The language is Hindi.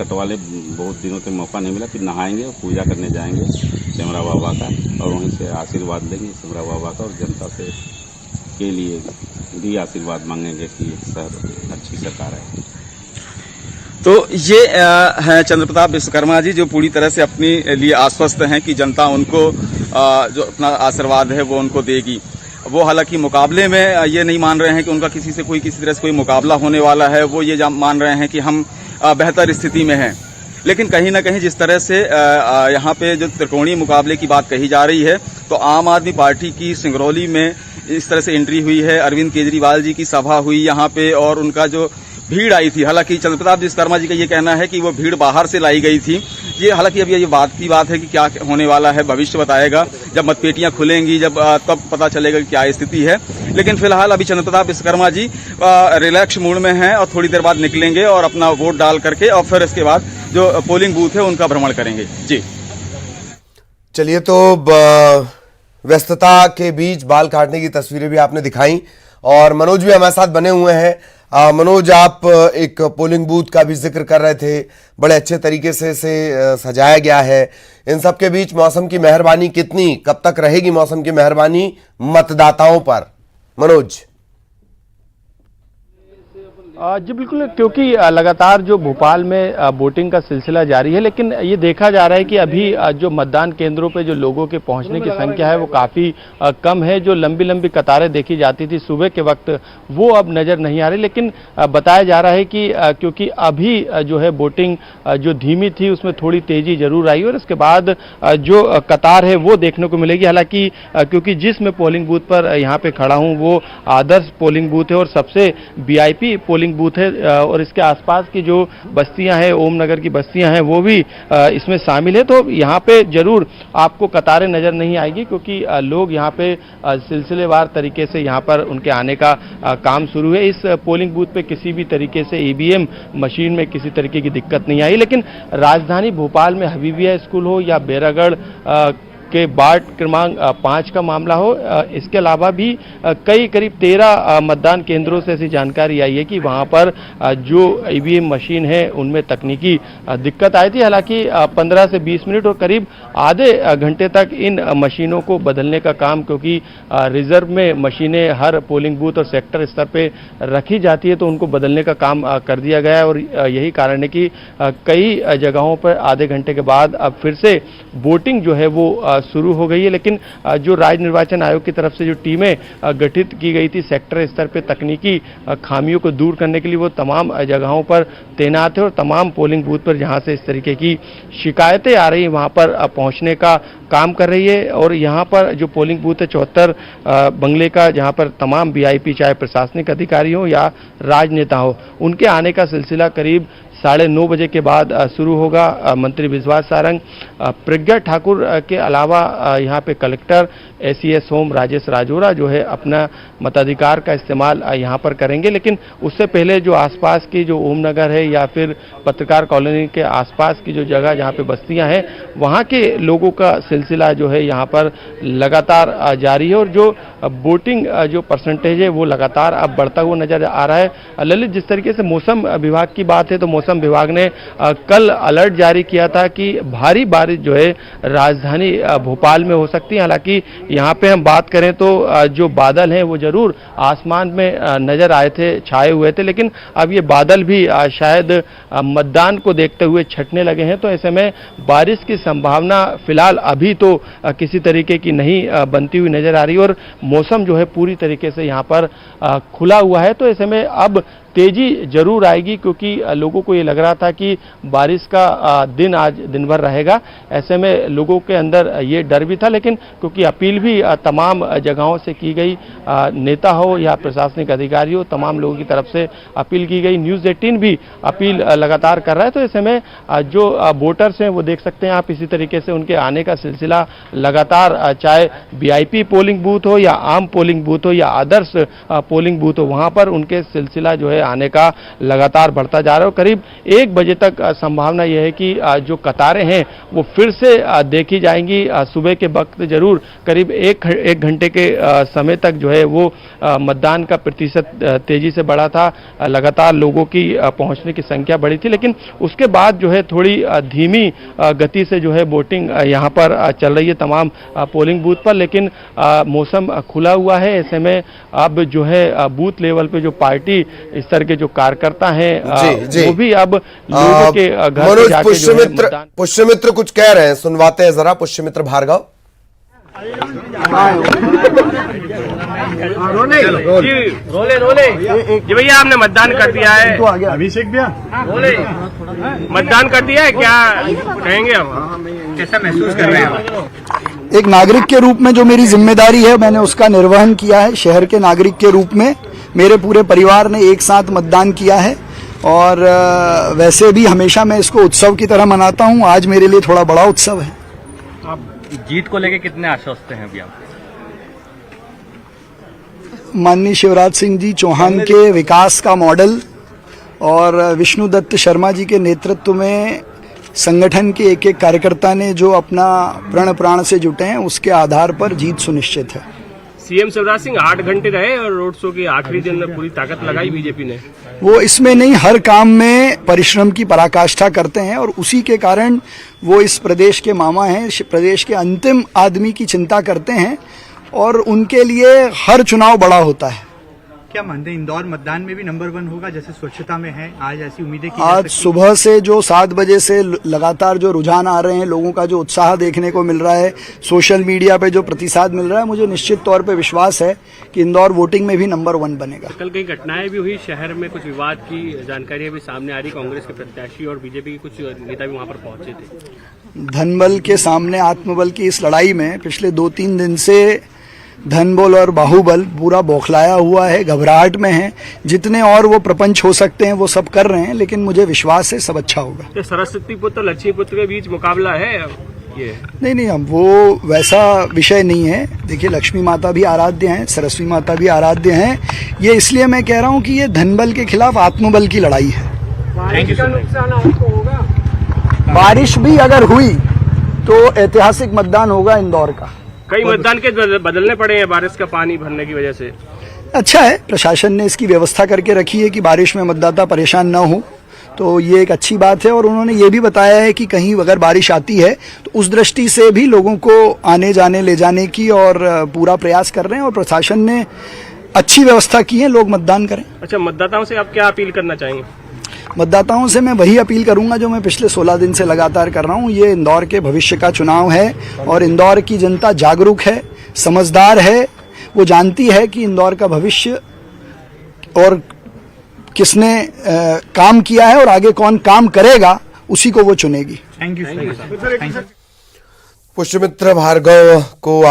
कटवा ले, बहुत दिनों से मौका नहीं मिला। फिर नहाएंगे और पूजा करने जाएंगे सिमरा बाबा का, और वहीं से आशीर्वाद लेंगे सिमरा बाबा का, और जनता से के लिए भी आशीर्वाद मांगेंगे कि सर अच्छी सरकार है। तो ये हैं चंद्रप्रताप विश्वकर्मा जी, जो पूरी तरह से अपने लिए आश्वस्त हैं कि जनता उनको जो अपना आशीर्वाद है वो उनको देगी। वो हालांकि मुकाबले में ये नहीं मान रहे हैं कि उनका किसी से किसी तरह से कोई मुकाबला होने वाला है। वो ये मान रहे हैं कि हम बेहतर स्थिति में हैं। लेकिन कहीं ना कहीं जिस तरह से यहाँ पे जो त्रिकोणीय मुकाबले की बात कही जा रही है, तो आम आदमी पार्टी की सिंगरौली में इस तरह से एंट्री हुई है। अरविंद केजरीवाल जी की सभा हुई यहाँ पे, और उनका जो भीड़ आई थी, हालांकि चंद्रप्रताप विश्वकर्मा जी का ये कहना है कि वो भीड़ बाहर से लाई गई थी। ये हालांकि अब ये बात की बात है कि क्या होने वाला है भविष्य बताएगा, जब मतपेटियां खुलेंगी जब तब पता चलेगा कि क्या स्थिति है। लेकिन फिलहाल अभी चंद्रप्रताप विश्वकर्मा जी रिलैक्स मूड में हैं और थोड़ी देर बाद निकलेंगे और अपना वोट डाल करके और फिर इसके बाद जो पोलिंग बूथ है उनका भ्रमण करेंगे। जी चलिए, तो व्यस्तता के बीच बाल काटने की तस्वीरें भी आपने दिखाई, और मनोज भी हमारे साथ बने हुए हैं। मनोज, आप एक पोलिंग बूथ का भी जिक्र कर रहे थे, बड़े अच्छे तरीके से इसे सजाया गया है। इन सब के बीच मौसम की मेहरबानी कितनी, कब तक रहेगी मौसम की मेहरबानी मतदाताओं पर, मनोज? जी बिल्कुल, क्योंकि लगातार जो भोपाल में वोटिंग का सिलसिला जारी है, लेकिन ये देखा जा रहा है कि अभी जो मतदान केंद्रों पे जो लोगों के पहुंचने की संख्या है वो काफ़ी कम है। जो लंबी लंबी कतारें देखी जाती थी सुबह के वक्त, वो अब नज़र नहीं आ रही। लेकिन बताया जा रहा है कि क्योंकि अभी जो है वोटिंग जो धीमी थी उसमें थोड़ी तेज़ी जरूर आई, और इसके बाद जो कतार है वो देखने को मिलेगी। हालांकि क्योंकि जिस मैं पोलिंग बूथ पर यहाँ पे खड़ा हूँ वो आदर्श पोलिंग बूथ है और सबसे VIP पोलिंग बूथ है, और इसके आसपास की जो बस्तियां हैं, ओम नगर की बस्तियां हैं, वो भी इसमें शामिल है। तो यहाँ पे जरूर आपको कतारें नजर नहीं आएगी, क्योंकि लोग यहाँ पे सिलसिलेवार तरीके से यहाँ पर उनके आने का काम शुरू है। इस पोलिंग बूथ पे किसी भी तरीके से EVM मशीन में किसी तरीके की दिक्कत नहीं आई। लेकिन राजधानी भोपाल में हबीबिया स्कूल हो या बैरागढ़ के वार्ड क्रमांक 5 का मामला हो, इसके अलावा भी करीब 13 मतदान केंद्रों से ऐसी जानकारी आई है कि वहां पर जो EVM मशीन है उनमें तकनीकी दिक्कत आई थी। हालांकि 15 से 20 मिनट और करीब आधे घंटे तक इन मशीनों को बदलने का काम, क्योंकि रिजर्व में मशीनें हर पोलिंग बूथ और सेक्टर स्तर पे रखी जाती है, तो उनको बदलने का काम कर दिया गया है। और यही कारण है कि कई जगहों पर आधे घंटे के बाद अब फिर से वोटिंग जो है वो शुरू हो गई है। लेकिन जो राज्य निर्वाचन आयोग की तरफ से जो टीमें गठित की गई थी सेक्टर स्तर पे तकनीकी खामियों को दूर करने के लिए, वो तमाम जगहों पर तैनात है, और तमाम पोलिंग बूथ पर जहां से इस तरीके की शिकायतें आ रही हैं वहां पर पहुंचने का काम कर रही है। और यहाँ पर जो पोलिंग बूथ है 74 बंगले का, जहाँ पर तमाम VIP चाहे प्रशासनिक अधिकारी हो या राजनेता हो, उनके आने का सिलसिला करीब 9:30 बजे के बाद शुरू होगा। मंत्री विश्वास सारंग, प्रज्ञा ठाकुर के अलावा यहाँ पे collector ACS home Rajesh Rajora जो है अपना मताधिकार का इस्तेमाल यहाँ पर करेंगे। लेकिन उससे पहले जो आसपास की जो ओम नगर है या फिर पत्रकार कॉलोनी के आसपास की जो जगह जहाँ पे बस्तियाँ हैं, वहाँ के लोगों का सिलसिला जो है यहाँ पर लगातार जारी है, और जो वोटिंग जो परसेंटेज है वो लगातार अब बढ़ता हुआ नजर आ रहा है। ललित, जिस तरीके से मौसम विभाग की बात है, तो मौसम विभाग ने कल अलर्ट जारी किया था कि भारी बारिश जो है राजधानी भोपाल में हो सकती है। हालांकि यहाँ पे हम बात करें तो जो बादल हैं वो जरूर आसमान में नजर आए थे, छाए हुए थे, लेकिन अब ये बादल भी शायद मतदान को देखते हुए छटने लगे हैं। तो ऐसे में बारिश की संभावना फिलहाल अभी तो किसी तरीके की नहीं बनती हुई नजर आ रही, और मौसम जो है पूरी तरीके से यहाँ पर खुला हुआ है। तो ऐसे में अब तेजी जरूर आएगी, क्योंकि लोगों को ये लग रहा था कि बारिश का दिन आज दिन भर रहेगा। ऐसे में लोगों के अंदर ये डर भी था, लेकिन क्योंकि अपील भी तमाम जगहों से की गई, नेता हो या प्रशासनिक अधिकारी हो, तमाम लोगों की तरफ से अपील की गई। न्यूज़ 18 भी अपील लगातार कर रहा है। तो ऐसे में जो वोटर्स हैं वो देख सकते हैं आप, इसी तरीके से उनके आने का सिलसिला लगातार, चाहे VIP पोलिंग बूथ हो या आम पोलिंग बूथ हो या आदर्श पोलिंग बूथ हो, वहाँ पर उनके सिलसिला जो है है आने का लगातार बढ़ता जा रहा है। करीब 1 बजे तक संभावना यह है कि जो कतारें हैं वो फिर से देखी जाएंगी। सुबह के वक्त जरूर करीब एक घंटे के समय तक जो है वो मतदान का प्रतिशत तेजी से बढ़ा था, लगातार लोगों की पहुंचने की संख्या बढ़ी थी, लेकिन उसके बाद जो है थोड़ी धीमी गति से जो है वोटिंग यहाँ पर चल रही है तमाम पोलिंग बूथ पर। लेकिन मौसम खुला हुआ है, ऐसे में अब जो है बूथ लेवल पे जो पार्टी स्तर के जो कार्यकर्ता हैं वो भी अब लोगों के घर पे जाके जो है मतदान। पुष्यमित्र कुछ कह रहे हैं, सुनवाते हैं जरा पुष्यमित्र भार्गव। रोले जी भैया, आपने मतदान कर दिया है, अभिषेक भैया मतदान कर दिया है, क्या कहेंगे आप, कैसा महसूस कर रहे हैं? एक नागरिक के रूप में जो मेरी जिम्मेदारी है मैंने उसका निर्वहन किया है। शहर के नागरिक के रूप में मेरे पूरे परिवार ने एक साथ मतदान किया है और वैसे भी हमेशा मैं इसको उत्सव की तरह मनाता हूं। आज मेरे लिए थोड़ा बड़ा उत्सव है। आप जीत को लेके कितने आश्वस्त हैं अभी आप? माननीय शिवराज सिंह जी चौहान के विकास का मॉडल और विष्णु दत्त शर्मा जी के नेतृत्व में संगठन के एक कार्यकर्ता ने जो अपना प्रण प्राण से जुटे हैं उसके आधार पर जीत सुनिश्चित है। सीएम शिवराज सिंह 8 घंटे रहे और रोड शो के आखिरी दिन में पूरी ताकत लगाई बीजेपी ने। वो इसमें नहीं, हर काम में परिश्रम की पराकाष्ठा करते हैं और उसी के कारण वो इस प्रदेश के मामा हैं, प्रदेश के अंतिम आदमी की चिंता करते हैं और उनके लिए हर चुनाव बड़ा होता है। क्या मानते हैं इंदौर मतदान में भी नंबर 1 होगा जैसे स्वच्छता में है? आज ऐसी उम्मीदें की आज सुबह से जो 7 बजे से लगातार जो रुझान आ रहे हैं, लोगों का जो उत्साह देखने को मिल रहा है, सोशल मीडिया पे जो प्रतिसाद मिल रहा है, मुझे निश्चित तौर पे विश्वास है कि इंदौर वोटिंग में भी नंबर 1 बनेगा। कल कई घटनाएं भी हुई शहर में, कुछ विवाद की जानकारी भी सामने आ रही, कांग्रेस के प्रत्याशी और बीजेपी के कुछ नेता भी वहां पर पहुंचे थे। धनबल के सामने आत्मबल की इस लड़ाई में पिछले 2-3 दिन से धनबल और बाहुबल पूरा बौखलाया हुआ है, घबराहट में है। जितने और वो प्रपंच हो सकते हैं वो सब कर रहे हैं, लेकिन मुझे विश्वास है सब अच्छा होगा। सरस्वती पुत्र लक्ष्मी पुत्र के बीच मुकाबला है ये? नहीं, अब वो वैसा विषय नहीं है। देखिए, लक्ष्मी माता भी आराध्य हैं, सरस्वती माता भी आराध्य हैं। ये इसलिए मैं कह रहा हूँ कि ये धनबल के खिलाफ आत्मबल की लड़ाई है। बारिश भी अगर हुई तो ऐतिहासिक मतदान होगा इंदौर का। कई मतदान के बदलने पड़े हैं बारिश का पानी भरने की वजह से। अच्छा है, प्रशासन ने इसकी व्यवस्था करके रखी है कि बारिश में मतदाता परेशान न हो, तो ये एक अच्छी बात है। और उन्होंने ये भी बताया है कि कहीं अगर बारिश आती है तो उस दृष्टि से भी लोगों को आने जाने ले जाने की और पूरा प्रयास कर रहे हैं और प्रशासन ने अच्छी व्यवस्था की है, लोग मतदान करें। अच्छा, मतदाताओं से आप क्या अपील करना चाहेंगे? मतदाताओं से मैं वही अपील करूंगा जो मैं पिछले 16 दिन से लगातार कर रहा हूं। ये इंदौर के भविष्य का चुनाव है और इंदौर की जनता जागरूक है, समझदार है। वो जानती है कि इंदौर का भविष्य और किसने काम किया है और आगे कौन काम करेगा, उसी को वो चुनेगी। Thank you. पुष्यमित्र भार्गव को